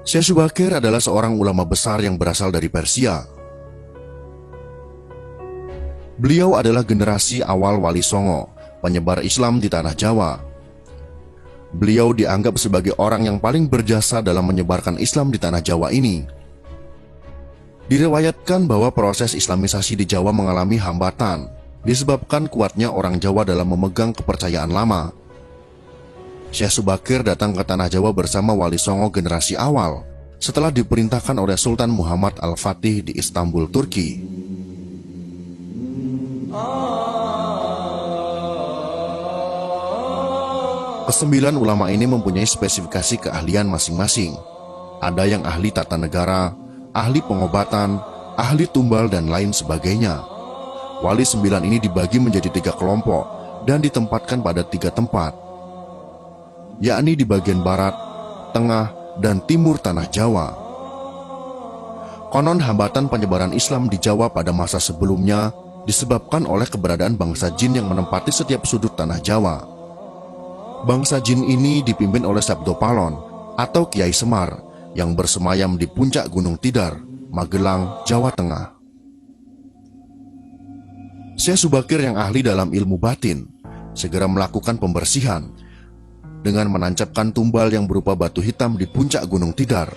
Syekh Subakir adalah seorang ulama besar yang berasal dari Persia. Beliau adalah generasi awal Wali Songo, penyebar Islam di tanah Jawa. Beliau dianggap sebagai orang yang paling berjasa dalam menyebarkan Islam di tanah Jawa ini. Diriwayatkan bahwa proses Islamisasi di Jawa mengalami hambatan, disebabkan kuatnya orang Jawa dalam memegang kepercayaan lama. Syekh Subakir datang ke tanah Jawa bersama Wali Songo generasi awal, setelah diperintahkan oleh Sultan Muhammad Al-Fatih di Istanbul, Turki. Kesembilan ulama ini mempunyai spesifikasi keahlian masing-masing. Ada yang ahli tata negara, ahli pengobatan, ahli tumbal, dan lain sebagainya. Wali sembilan ini dibagi menjadi 3 kelompok dan ditempatkan pada 3 tempat, yakni di bagian barat, tengah, dan timur tanah Jawa. Konon hambatan penyebaran Islam di Jawa pada masa sebelumnya disebabkan oleh keberadaan bangsa jin yang menempati setiap sudut tanah Jawa. Bangsa jin ini dipimpin oleh Sabdo Palon atau Kiai Semar yang bersemayam di puncak Gunung Tidar, Magelang, Jawa Tengah. Syekh Subakir yang ahli dalam ilmu batin segera melakukan pembersihan dengan menancapkan tumbal yang berupa batu hitam di puncak Gunung Tidar.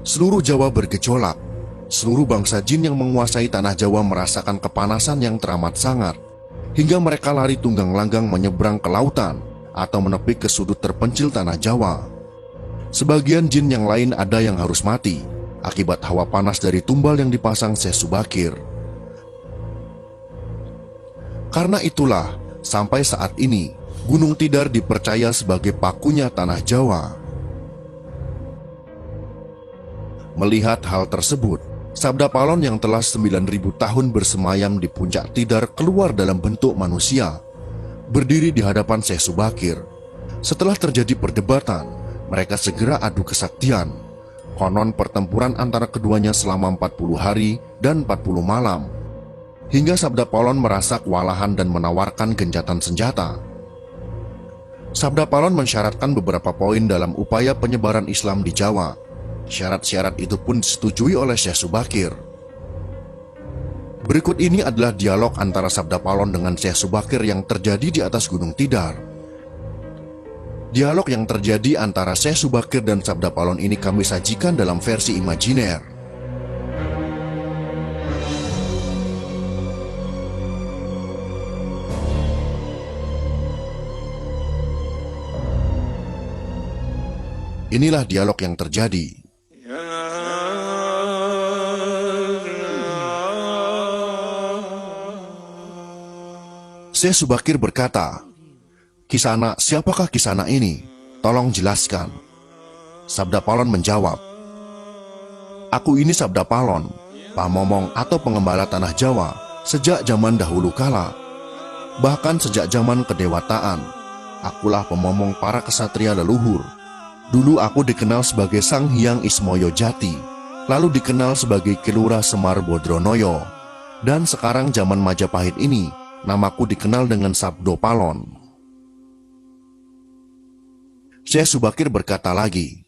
Seluruh Jawa bergejolak. Seluruh bangsa jin yang menguasai tanah Jawa merasakan kepanasan yang teramat sangat, hingga mereka lari tunggang langgang menyeberang ke lautan atau menepi ke sudut terpencil tanah Jawa. Sebagian jin yang lain ada yang harus mati akibat hawa panas dari tumbal yang dipasang Syekh Subakir. Karena itulah, sampai saat ini, Gunung Tidar dipercaya sebagai pakunya tanah Jawa. Melihat hal tersebut, Sabda Palon yang telah 9.000 tahun bersemayam di puncak Tidar keluar dalam bentuk manusia, berdiri di hadapan Syekh Subakir. Setelah terjadi perdebatan, mereka segera adu kesaktian. Konon pertempuran antara keduanya selama 40 hari dan 40 malam, hingga Sabda Palon merasa kewalahan dan menawarkan gencatan senjata. Sabda Palon mensyaratkan beberapa poin dalam upaya penyebaran Islam di Jawa. Syarat-syarat itu pun disetujui oleh Syekh Subakir. Berikut ini adalah dialog antara Sabda Palon dengan Syekh Subakir yang terjadi di atas Gunung Tidar. Dialog yang terjadi antara Syekh Subakir dan Sabda Palon ini kami sajikan dalam versi imajiner. Inilah dialog yang terjadi. Syekh Subakir berkata, "Kisana, siapakah Kisana ini? Tolong jelaskan." Sabda Palon menjawab, "Aku ini Sabda Palon, pamomong atau pengembala tanah Jawa sejak zaman dahulu kala. Bahkan sejak zaman kedewataan, akulah pemomong para kesatria leluhur. Dulu aku dikenal sebagai Sang Hyang Ismoyo Jati, lalu dikenal sebagai Kilura Semar Bodronoyo, dan sekarang zaman Majapahit ini, namaku dikenal dengan Sabdo Palon." Syekh Subakir berkata lagi,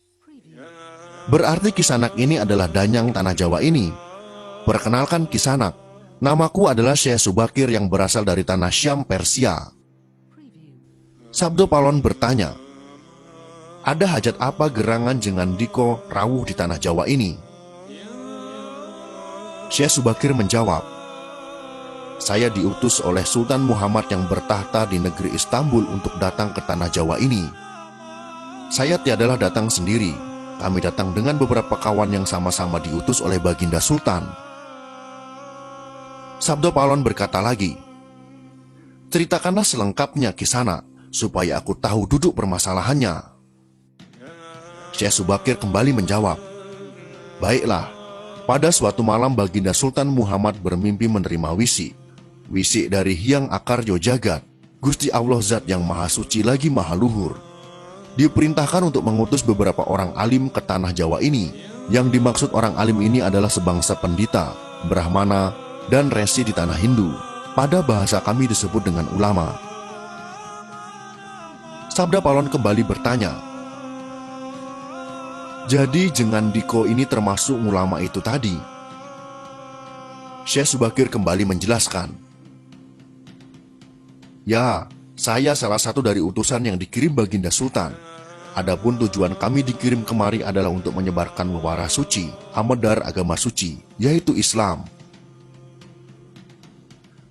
"Berarti Kisanak ini adalah danyang tanah Jawa ini. Perkenalkan Kisanak, namaku adalah Syekh Subakir yang berasal dari tanah Syam, Persia." Sabdo Palon bertanya, "Ada hajat apa gerangan Jengan Diko rawuh di tanah Jawa ini?" Syekh Subakir menjawab, "Saya diutus oleh Sultan Muhammad yang bertahta di negeri Istanbul untuk datang ke tanah Jawa ini. Saya tiadalah datang sendiri, kami datang dengan beberapa kawan yang sama-sama diutus oleh Baginda Sultan." Sabdo Palon berkata lagi, "Ceritakanlah selengkapnya Kisana, supaya aku tahu duduk permasalahannya." Syekh Subakir kembali menjawab, "Baiklah, pada suatu malam Baginda Sultan Muhammad bermimpi menerima wisi dari Hyang Akaryo Jagat, Gusti Allah Zat yang Maha Suci lagi Maha Luhur. Diperintahkan untuk mengutus beberapa orang alim ke tanah Jawa ini. Yang dimaksud orang alim ini adalah sebangsa pendita, brahmana, dan resi di tanah Hindu. Pada bahasa kami disebut dengan ulama." Sabda Palon kembali bertanya, Jadi Jengan Diko ini termasuk ulama itu tadi. Syekh Subakir kembali menjelaskan. Ya, saya salah satu dari utusan yang dikirim Baginda Sultan. Adapun tujuan kami dikirim kemari adalah untuk menyebarkan wara suci, amedar agama suci, yaitu Islam.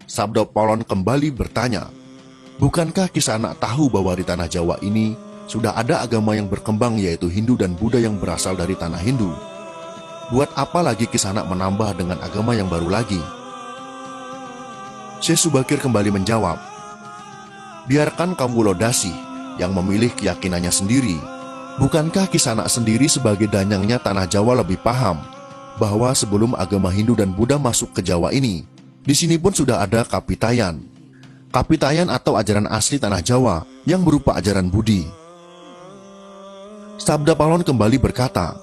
Sabda Paulon kembali bertanya, bukankah Kisanak tahu bahwa di tanah Jawa ini sudah ada agama yang berkembang yaitu Hindu dan Buddha yang berasal dari tanah Hindu? Buat apa lagi Kisanak menambah dengan agama yang baru lagi? Syekh Subakir kembali menjawab, biarkan kaum Wulodasi yang memilih keyakinannya sendiri. Bukankah Kisanak sendiri sebagai danyangnya tanah Jawa lebih paham bahwa sebelum agama Hindu dan Buddha masuk ke Jawa ini, di sini pun sudah ada Kapitayan. Kapitayan atau ajaran asli tanah Jawa yang berupa ajaran Budi. Sabda Paulon kembali berkata,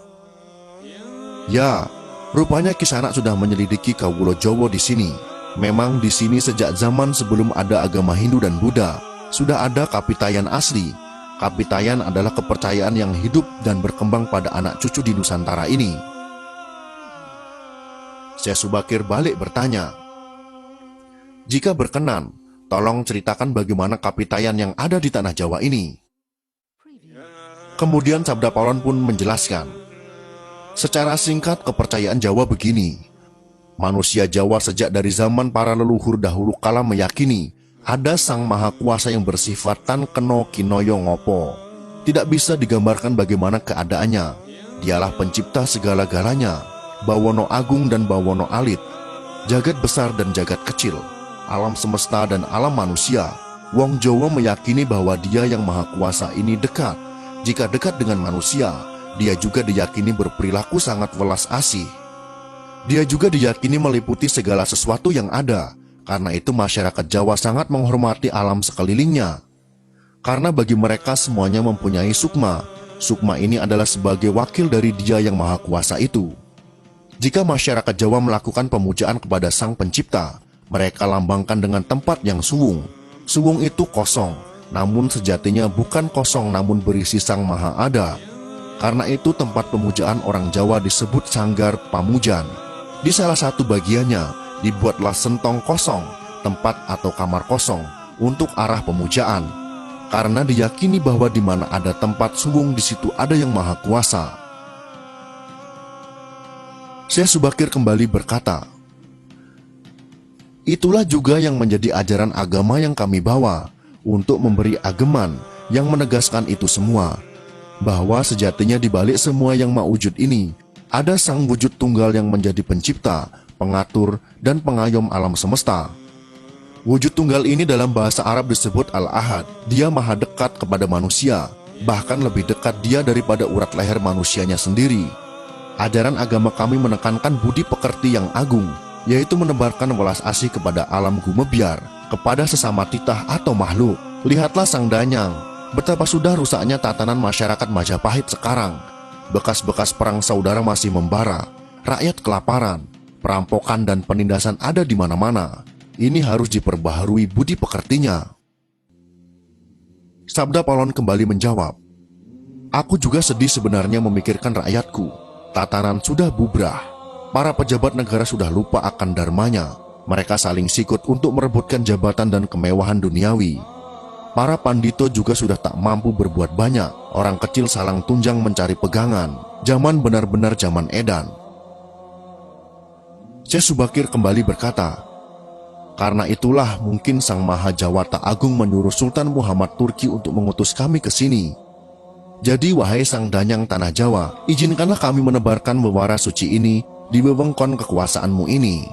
ya, rupanya Kisanak sudah menyelidiki Kawulo Jawa di sini. Memang di sini sejak zaman sebelum ada agama Hindu dan Buddha, sudah ada Kapitayan asli. Kapitayan adalah kepercayaan yang hidup dan berkembang pada anak cucu di Nusantara ini. Syekh Subakir balik bertanya, jika berkenan, tolong ceritakan bagaimana Kapitayan yang ada di tanah Jawa ini. Kemudian Sabda Paulon pun menjelaskan, secara singkat kepercayaan Jawa begini. Manusia Jawa sejak dari zaman para leluhur dahulu kala meyakini ada Sang Maha Kuasa yang bersifat tan keno kinoyo ngopo. Tidak bisa digambarkan bagaimana keadaannya. Dialah pencipta segala-galanya, Bawono Agung dan Bawono Alit, jagat besar dan jagat kecil, alam semesta dan alam manusia. Wong Jawa meyakini bahwa Dia yang Maha Kuasa ini dekat. Jika dekat dengan manusia, Dia juga diyakini berperilaku sangat welas asih. Dia juga diyakini meliputi segala sesuatu yang ada. Karena itu masyarakat Jawa sangat menghormati alam sekelilingnya. Karena bagi mereka semuanya mempunyai sukma. Sukma ini adalah sebagai wakil dari Dia yang Maha Kuasa itu. Jika masyarakat Jawa melakukan pemujaan kepada Sang Pencipta, mereka lambangkan dengan tempat yang suwung. Suwung itu kosong, namun sejatinya bukan kosong namun berisi Sang Maha Ada. Karena itu tempat pemujaan orang Jawa disebut Sanggar Pamujan. Di salah satu bagiannya dibuatlah sentong kosong, tempat atau kamar kosong untuk arah pemujaan. Karena diyakini bahwa di mana ada tempat suwung di situ ada Yang Maha Kuasa. Syekh Subakir kembali berkata, itulah juga yang menjadi ajaran agama yang kami bawa untuk memberi ageman yang menegaskan itu semua, bahwa sejatinya di balik semua yang maujud ini ada Sang Wujud Tunggal yang menjadi pencipta, pengatur, dan pengayom alam semesta. Wujud Tunggal ini dalam bahasa Arab disebut Al-Ahad. Dia maha dekat kepada manusia, bahkan lebih dekat Dia daripada urat leher manusianya sendiri. Ajaran agama kami menekankan budi pekerti yang agung, yaitu menebarkan welas asih kepada alam gumebyar, kepada sesama titah atau makhluk. Lihatlah Sang Danyang, betapa sudah rusaknya tatanan masyarakat Majapahit sekarang. Bekas-bekas perang saudara masih membara, rakyat kelaparan, perampokan dan penindasan ada di mana-mana. Ini harus diperbaharui budi pekertinya. Sabda Paulon kembali menjawab, aku juga sedih sebenarnya memikirkan rakyatku. Tatanan sudah bubrah, para pejabat negara sudah lupa akan dharmanya. Mereka saling sikut untuk merebutkan jabatan dan kemewahan duniawi. Para pandito juga sudah tak mampu berbuat banyak. Orang kecil salang tunjang mencari pegangan. Zaman benar-benar zaman edan. Syekh Subakir kembali berkata, karena itulah mungkin Sang Maha Jawata Agung menyuruh Sultan Muhammad Turki untuk mengutus kami ke sini. Jadi wahai Sang Danyang Tanah Jawa, izinkanlah kami menebarkan wewara suci ini di wewengkon kekuasaanmu ini.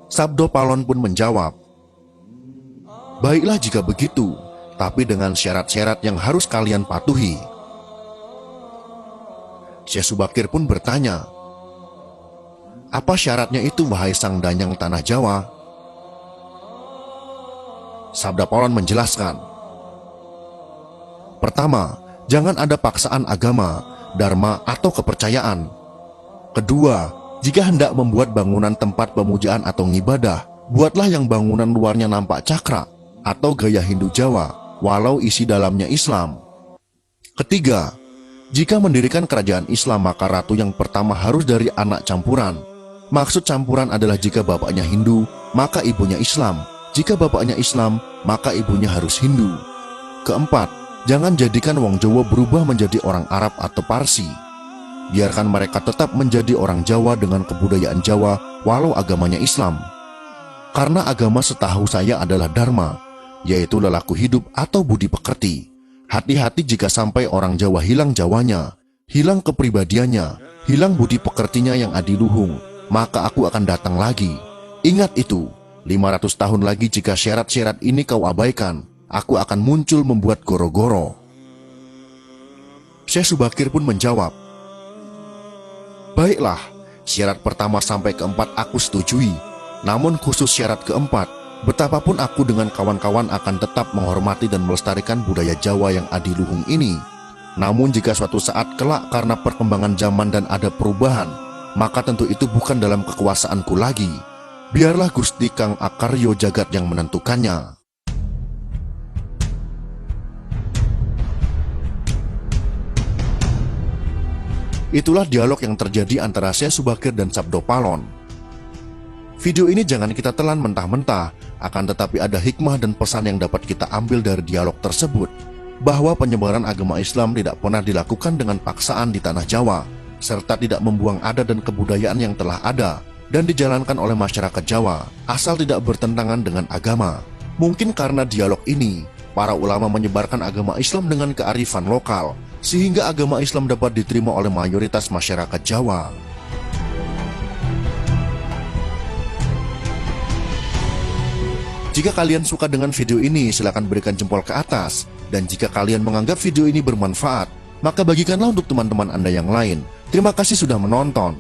Sabdo Paulon pun menjawab, baiklah jika begitu, tapi dengan syarat-syarat yang harus kalian patuhi. Syekh Subakir pun bertanya, apa syaratnya itu wahai Sang Danyang Tanah Jawa? Sabda Paulon menjelaskan, pertama, jangan ada paksaan agama, dharma atau kepercayaan. Kedua, jika hendak membuat bangunan tempat pemujaan atau ngibadah, buatlah yang bangunan luarnya nampak cakra atau gaya Hindu Jawa, walau isi dalamnya Islam. Ketiga, Jika mendirikan kerajaan Islam, maka ratu yang pertama harus dari anak campuran. Maksud campuran adalah jika bapaknya Hindu, maka ibunya Islam. Jika bapaknya Islam, maka ibunya harus Hindu. Keempat, jangan jadikan wong Jawa berubah menjadi orang Arab atau Parsi. Biarkan mereka tetap menjadi orang Jawa dengan kebudayaan Jawa walau agamanya Islam. Karena agama setahu saya adalah dharma, yaitu lelaku hidup atau budi pekerti. Hati-hati jika sampai orang Jawa hilang Jawanya, hilang kepribadiannya, hilang budi pekertinya yang adiluhung, maka aku akan datang lagi. Ingat itu, 500 tahun lagi jika syarat-syarat ini kau abaikan, aku akan muncul membuat goro-goro. Syekh Subakir pun menjawab, baiklah, syarat pertama sampai keempat aku setujui. Namun khusus syarat keempat, betapapun aku dengan kawan-kawan akan tetap menghormati dan melestarikan budaya Jawa yang adiluhung ini. Namun jika suatu saat kelak karena perkembangan zaman dan ada perubahan, maka tentu itu bukan dalam kekuasaanku lagi. Biarlah Gusti Kang Akaryo Jagat yang menentukannya. Itulah dialog yang terjadi antara Syekh Subakir dan Sabdo Palon. Video ini jangan kita telan mentah-mentah, akan tetapi ada hikmah dan pesan yang dapat kita ambil dari dialog tersebut, bahwa penyebaran agama Islam tidak pernah dilakukan dengan paksaan di tanah Jawa, serta tidak membuang adat dan kebudayaan yang telah ada dan dijalankan oleh masyarakat Jawa, asal tidak bertentangan dengan agama. Mungkin karena dialog ini, para ulama menyebarkan agama Islam dengan kearifan lokal, sehingga agama Islam dapat diterima oleh mayoritas masyarakat Jawa. Jika kalian suka dengan video ini, silakan berikan jempol ke atas. Dan jika kalian menganggap video ini bermanfaat, maka bagikanlah untuk teman-teman Anda yang lain. Terima kasih sudah menonton.